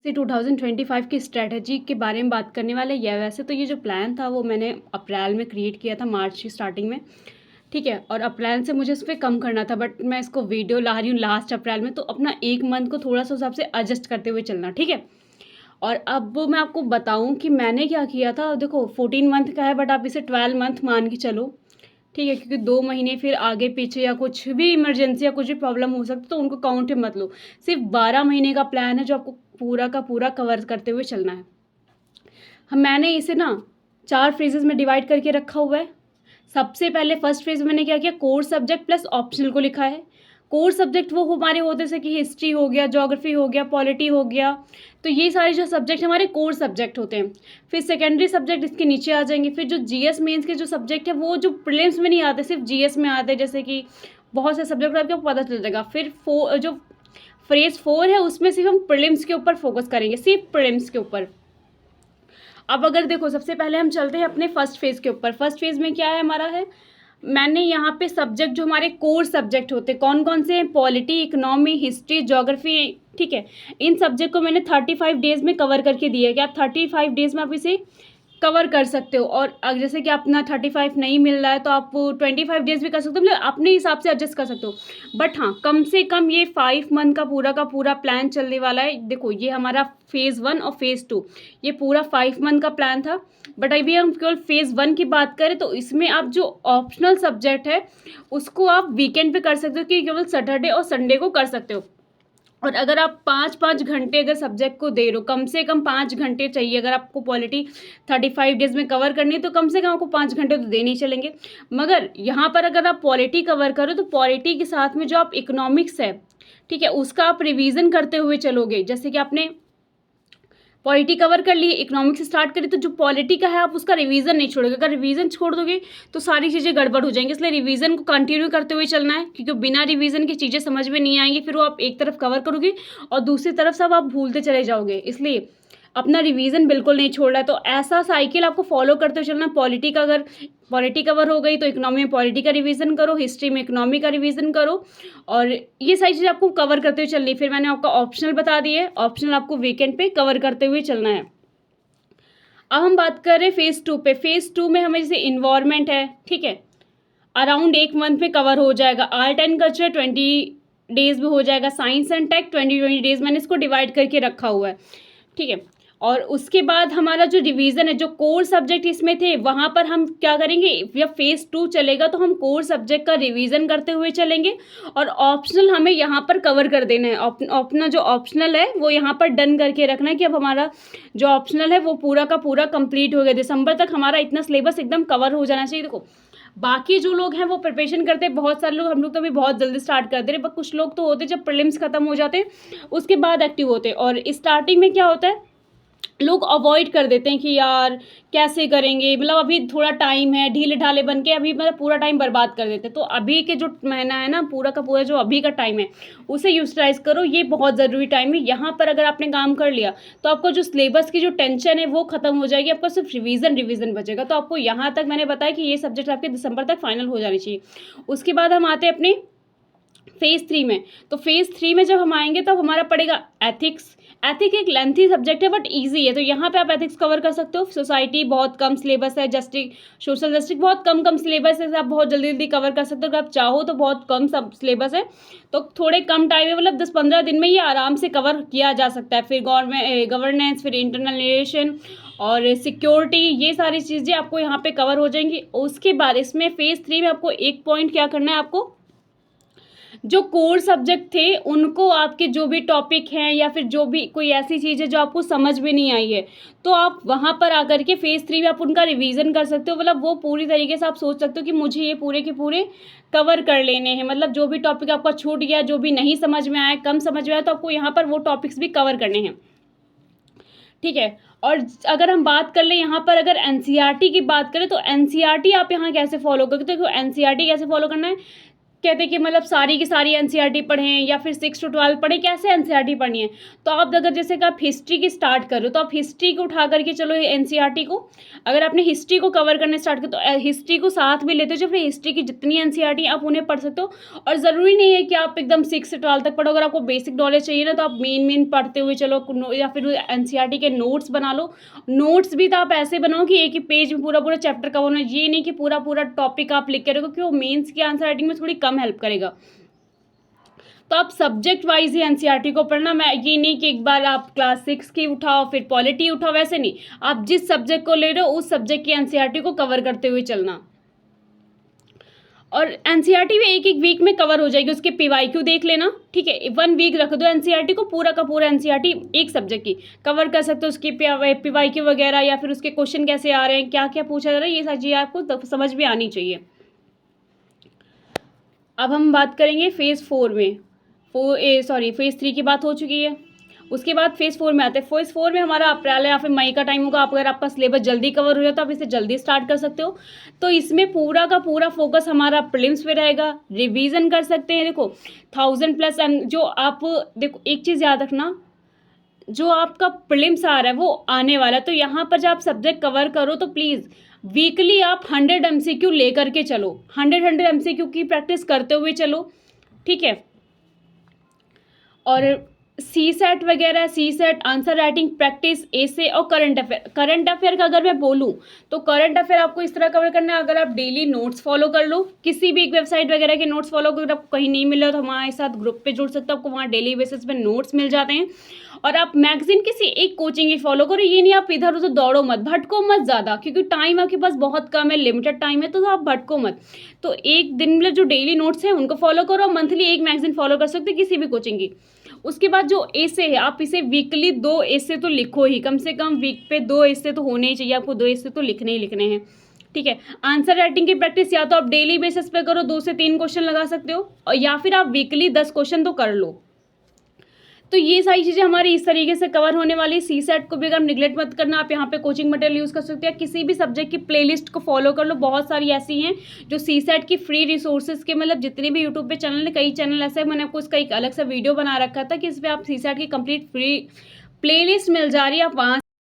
से 2025 की स्ट्रैटेजी के बारे में बात करने वाले हैं। वैसे तो ये जो प्लान था वो मैंने अप्रैल में क्रिएट किया था, मार्च की स्टार्टिंग में, ठीक है। और अप्रैल से मुझे इस पे कम करना था, बट मैं इसको वीडियो ला रही हूँ लास्ट अप्रैल में, तो अपना 1 मंथ को थोड़ा-सा हिसाब से एडजस्ट करते हुए चलना, ठीक है। और अब मैं आपको बताऊँ कि मैंने क्या किया था। देखो 14 मंथ का है, बट आप इसे 12 मंथ मान के चलो, ठीक है, क्योंकि 2 महीने फिर आगे पीछे या कुछ भी इमरजेंसी या कुछ भी प्रॉब्लम हो सकती है, तो उनको काउंट में मत लो। सिर्फ 12 महीने का प्लान है जो आपको पूरा का पूरा कवर करते हुए चलना है। मैंने इसे ना 4 फेजेस में डिवाइड करके रखा हुआ है। सबसे पहले फर्स्ट फेज में मैंने क्या किया, कोर सब्जेक्ट प्लस ऑप्शनल को लिखा है। कोर सब्जेक्ट वो हमारे होते जैसे कि हिस्ट्री हो गया, ज्योग्राफी हो गया, पॉलिटी हो गया, तो ये सारे जो सब्जेक्ट हमारे कोर सब्जेक्ट होते हैं। फिर सेकेंडरी सब्जेक्ट इसके नीचे आ जाएंगे। फिर जो जीएस मेंस के जो सब्जेक्ट है वो जो प्रीलिम्स में नहीं आते, सिर्फ जीएस में आते हैं, जैसे कि बहुत से सब्जेक्ट आपको पता चल जाएगा। फिर जो फेज 4 है उसमें सिर्फ हम प्रीलिम्स के ऊपर फोकस करेंगे, सिर्फ प्रीलिम्स के ऊपर। अब अगर देखो, सबसे पहले हम चलते हैं अपने फर्स्ट फेज के ऊपर। फर्स्ट फेज में क्या है हमारा है, मैंने यहाँ पे सब्जेक्ट जो हमारे कोर सब्जेक्ट होते हैं कौन कौन से हैं, पॉलिटी, इकोनॉमी, हिस्ट्री, ज्योग्राफी, ठीक है। इन सब्जेक्ट को मैंने 35 डेज में कवर करके दिया है कि आप 35 डेज में आप इसे कवर कर सकते हो। और जैसे कि अपना 35 नहीं मिल रहा है तो आप 25 डेज भी कर सकते हो, मतलब अपने हिसाब से एडजस्ट कर सकते हो। बट हाँ, कम से कम ये 5 मंथ का पूरा प्लान चलने वाला है। देखो ये हमारा फेज़ 1 और फेज़ 2, ये पूरा 5 मंथ का प्लान था। बट अभी हम केवल फेज़ 1 की बात करें तो इसमें आप जो ऑप्शनल सब्जेक्ट है उसको आप वीकेंड पे कर सकते हो, कि केवल सैटरडे और संडे को कर सकते हो। और अगर आप 5-5 घंटे अगर सब्जेक्ट को दे रहे हो, कम से कम 5 घंटे चाहिए। अगर आपको पॉलिटी 35 डेज में कवर करनी है तो कम से कम आपको 5 घंटे तो देने ही चलेंगे। मगर यहाँ पर अगर आप पॉलिटी कवर करो तो पॉलिटी के साथ में जो आप इकोनॉमिक्स है, ठीक है, उसका आप रिवीजन करते हुए चलोगे। जैसे कि आपने पॉलिटी कवर कर ली, इकोनॉमिक्स स्टार्ट करी, तो जो पॉलिटी का है आप उसका रिवीजन नहीं छोड़ोगे। अगर रिवीजन छोड़ दोगे तो सारी चीज़ें गड़बड़ हो जाएंगी, इसलिए रिवीजन को कंटिन्यू करते हुए चलना है, क्योंकि बिना रिवीजन की चीज़ें समझ में नहीं आएंगी। फिर वो आप एक तरफ कवर करोगे और दूसरी तरफ सब आप भूलते चले जाओगे, इसलिए अपना रिवीजन बिल्कुल नहीं छोड़ रहा है। तो ऐसा साइकिल आपको फॉलो करते हुए चलना। पॉलिटी का अगर पॉलिटी कवर हो गई तो इकोनॉमी में पॉलिटी का रिवीजन करो, हिस्ट्री में इकोनॉमी का रिवीजन करो, और ये सारी चीज़ें आपको कवर करते हुए चलनी। फिर मैंने आपका ऑप्शनल बता दिए, ऑप्शनल आपको वीकेंड पे कवर करते हुए चलना है। अब हम बात कर रहे हैं फेज़ 2 पे। फेज़ 2 में हमें जैसे इन्वायरमेंट है, ठीक है, अराउंड 1 मंथ में कवर हो जाएगा। आर्ट एंड कल्चर 20 डेज में हो जाएगा। साइंस एंड टेक 20 डेज, मैंने इसको डिवाइड करके रखा हुआ है, ठीक है। और उसके बाद हमारा जो रिवीजन है, जो कोर सब्जेक्ट इसमें थे वहाँ पर हम क्या करेंगे, जब फेज़ 2 चलेगा तो हम कोर सब्जेक्ट का रिवीजन करते हुए चलेंगे, और ऑप्शनल हमें यहाँ पर कवर कर देना है। अपना जो ऑप्शनल है वो यहाँ पर डन करके रखना है कि अब हमारा जो ऑप्शनल है वो पूरा का पूरा कंप्लीट हो गया। दिसंबर तक हमारा इतना सिलेबस एकदम कवर हो जाना चाहिए। देखो बाकी जो लोग हैं वो प्रिपरेशन करते हैं, बहुत सारे लोग, हम लोग तो अभी बहुत जल्दी स्टार्ट कर दे रहे हैं, पर कुछ लोग तो होते हैं जब प्रीलिम्स खत्म हो जाते हैं उसके बाद एक्टिव होते हैं। और स्टार्टिंग में क्या होता है, लोग अवॉइड कर देते हैं कि यार कैसे करेंगे, मतलब अभी थोड़ा टाइम है, ढीले ढाले बन के अभी मतलब पूरा टाइम बर्बाद कर देते हैं। तो अभी के जो महीना है ना, पूरा का पूरा जो अभी का टाइम है उसे यूटिलाइज करो, ये बहुत ज़रूरी टाइम है। यहाँ पर अगर आपने काम कर लिया तो आपका जो सिलेबस की जो टेंशन है वो खत्म हो जाएगी, आपका सिर्फ रिवीजन बचेगा। तो आपको यहाँ तक मैंने बताया कि ये सब्जेक्ट आपके दिसंबर तक फाइनल हो जानी चाहिए। उसके बाद हम आते हैं अपने फेज़ 3 में। तो फेज़ 3 में जब हम आएंगे तो हमारा पड़ेगा एथिक्स। एथिक एक लेंथी सब्जेक्ट है बट इजी है, तो यहाँ पे आप एथिक्स कवर कर सकते हो। सोसाइटी बहुत कम सिलेबस है, सोशल जस्टिस बहुत कम सिलेबस है, आप बहुत जल्दी कवर कर सकते हो। अगर आप चाहो तो बहुत कम सब सिलेबस है, तो थोड़े कम टाइम में, मतलब 10-15 दिन में ये आराम से कवर किया जा सकता है। फिर गवर्नेंस, फिर इंटरनल रिलेशन और सिक्योरिटी, ये सारी चीज़ें आपको यहाँ पे कवर हो जाएंगी। उसके बाद इसमें फेज़ 3 में आपको एक पॉइंट क्या करना है, आपको जो कोर सब्जेक्ट थे उनको आपके जो भी टॉपिक हैं या फिर जो भी कोई ऐसी चीज़ है जो आपको समझ में नहीं आई है, तो आप वहाँ पर आकर के फेज़ 3 में आप उनका रिवीजन कर सकते हो। मतलब वो पूरी तरीके से आप सोच सकते हो कि मुझे ये पूरे के पूरे कवर कर लेने हैं। मतलब जो भी टॉपिक आपका छूट गया, जो भी नहीं समझ में आया, कम समझ में आया, तो आपको यहाँ पर वो टॉपिक्स भी कवर करने हैं, ठीक है। और अगर हम बात कर लें यहाँ पर, अगर एनसीईआरटी की बात करें तो एनसीईआरटी आप यहाँ कैसे फॉलो करोगे, तो एनसीईआरटी कैसे फॉलो करना है, कहते हैं कि मतलब सारी की सारी एनसीईआरटी पढ़ें या फिर 6 टू 12 पढ़ें, कैसे एनसीईआरटी पढ़नी है। तो आप अगर जैसे कि आप हिस्ट्री की स्टार्ट कर रहे हो तो आप हिस्ट्री को उठा करके चलो एनसीईआरटी को, अगर आपने हिस्ट्री को कवर करने स्टार्ट किया तो हिस्ट्री को साथ में लेते हो, जो फिर हिस्ट्री की जितनी एनसीईआरटी आप उन्हें पढ़ सकते हो। और ज़रूरी नहीं है कि आप एकदम 6 से 12 तक पढ़ो, अगर आपको बेसिक नॉलेज चाहिए ना तो आप मेन पढ़ते हुए चलो, या फिर एनसीईआरटी के नोट्स बना लो। नोट्स भी तो आप ऐसे बनाओ कि एक ही पेज में पूरा पूरा चैप्टर कवर होना, ये नहीं कि पूरा पूरा टॉपिक आप लिख के रखो, क्योंकि वो मेंस की आंसर राइटिंग में थोड़ी कम हेल्प करेगा। तो आप सब्जेक्ट वाइज ही एनसीईआरटी को पढ़ना। मैं ये नहीं कि एक बार आप क्लास 6 की उठाओ फिर पॉलिटी उठाओ, वैसे नहीं। आप जिस सब्जेक्ट को ले रहे हो उस सब्जेक्ट की एनसीईआरटी को कवर करते हुए चलना। और एनसीईआरटी भी एक एक वीक में कवर हो जाएगी, उसके पीवाईक्यू देख लेना, ठीक है। 1 वीक रख दो एनसीईआरटी को, पूरा का पूरा एनसीईआरटी एक सब्जेक्ट की कवर कर सकते हो। उसकी पीवाईक्यू वगैरह या फिर उसके क्वेश्चन कैसे आ रहे हैं, क्या क्या पूछा जा रहा है, ये सारी चीज़ें आपको समझ में आनी चाहिए। अब हम बात करेंगे फेज़ 4 में। फेज़ 3 की बात हो चुकी है। उसके बाद फेज़ 4 में आते हैं। फेज़ 4 में हमारा अप्रैल या फिर मई का टाइम होगा। अगर आपका सिलेबस जल्दी कवर हो जाए तो आप इसे जल्दी स्टार्ट कर सकते हो। तो इसमें पूरा का पूरा फोकस हमारा प्रीलिम्स पे रहेगा। रिवीजन कर सकते हैं। देखो 1000+ जो आप देखो, एक चीज़ याद रखना, जो आपका प्रीलिम्स आ रहा है वो आने वाला है, तो यहाँ पर जब आप सब्जेक्ट कवर करो तो प्लीज़ वीकली आप 100 MCQ लेकर के चलो। 100 MCQ की प्रैक्टिस करते हुए चलो, ठीक है। और सीसेट वगैरह, सीसेट आंसर राइटिंग प्रैक्टिस, ऐसे और करंट अफेयर का अगर मैं बोलूँ तो करंट अफेयर आपको इस तरह कवर करना है। अगर आप डेली नोट्स फॉलो कर लो, किसी भी एक वेबसाइट वगैरह के नोट्स फॉलो करो, आपको कहीं नहीं मिल रहा तो हमारे साथ ग्रुप पे जुड़ सकते हो, आपको वहाँ डेली बेसिस पे नोट्स मिल जाते हैं। और आप मैगजीन किसी एक कोचिंग की फॉलो करो, ये नहीं आप इधर उधर दौड़ो मत, भटको मत ज़्यादा, क्योंकि टाइम आपके पास बहुत कम है, लिमिटेड टाइम है, तो आप भटको मत। तो एक दिन में जो डेली नोट्स हैं उनको फॉलो करो, मंथली एक मैगजीन फॉलो कर सकते हो किसी भी कोचिंग की। उसके बाद जो एसे है, आप इसे वीकली 2 एसे तो लिखो ही, कम से कम वीक पे 2 एसे तो होने ही चाहिए, आपको 2 एसे तो लिखने ही लिखने हैं, ठीक है। आंसर राइटिंग की प्रैक्टिस या तो आप डेली बेसिस पे करो, 2 से 3 क्वेश्चन लगा सकते हो, और या फिर आप वीकली 10 क्वेश्चन तो कर लो। तो ये सारी चीज़ें हमारी इस तरीके से कवर होने वाली। सीसेट को भी अगर निगलेक्ट मत करना, आप यहाँ पे कोचिंग मटेरियल यूज़ कर सकते हैं, किसी भी सब्जेक्ट की प्लेलिस्ट को फॉलो कर लो, बहुत सारी ऐसी हैं जो सीसेट की फ्री रिसोर्सेज के, मतलब जितने भी यूट्यूब पे चैनल है, कई चैनल ऐसे हैं, मैंने आपको इसका एक अलग सा वीडियो बना रखा था कि इस पर आप सीसेट की कंप्लीट फ्री प्लेलिस्ट मिल जा रही है, आप वहाँ